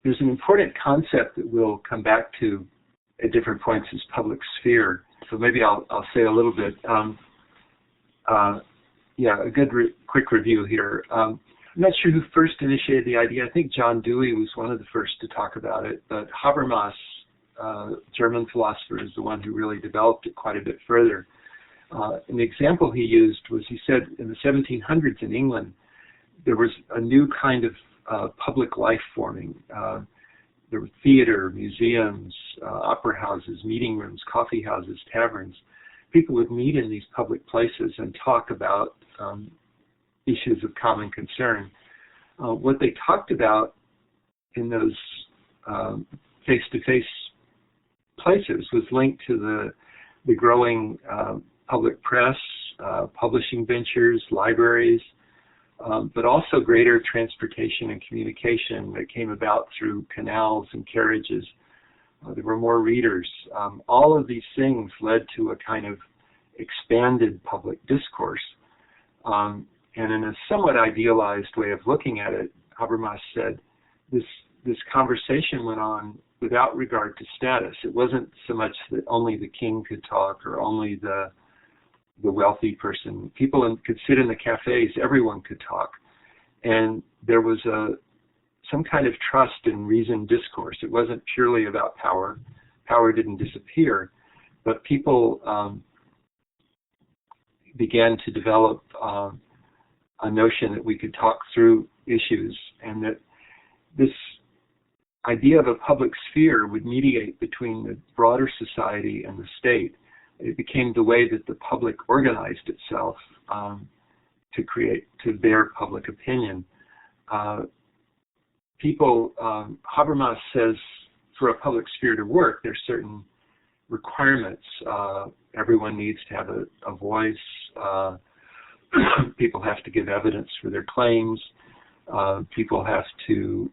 there's an important concept that we'll come back to at different points as public sphere. So maybe I'll say a little bit. A good quick review here. I'm not sure who first initiated the idea. I think John Dewey was one of the first to talk about it, but Habermas, German philosopher, is the one who really developed it quite a bit further. An example he used was, he said in the 1700s in England, there was a new kind of public life forming. There were theater, museums, opera houses, meeting rooms, coffee houses, taverns. People would meet in these public places and talk about issues of common concern. What they talked about in those face-to-face places was linked to the growing public press, publishing ventures, libraries, but also greater transportation and communication that came about through canals and carriages. There were more readers. All of these things led to a kind of expanded public discourse. And in a somewhat idealized way of looking at it, Habermas said this conversation went on without regard to status. It wasn't so much that only the king could talk or only the wealthy person. People could sit in the cafes, everyone could talk. And there was some kind of trust in reasoned discourse. It wasn't purely about power. Power didn't disappear, but people began to develop a notion that we could talk through issues, and that this idea of a public sphere would mediate between the broader society and the state. It became the way that the public organized itself to bear public opinion. Habermas says, for a public sphere to work, there's certain requirements. Everyone needs to have a voice. People have to give evidence for their claims. People have to,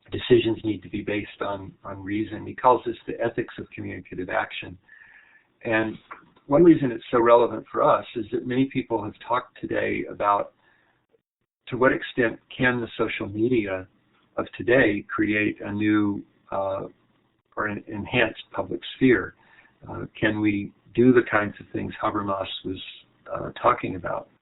decisions need to be based on reason. He calls this the ethics of communicative action. And one reason it's so relevant for us is that many people have talked today about to what extent can the social media of today create a new or an enhanced public sphere? Can we do the kinds of things Habermas was talking about?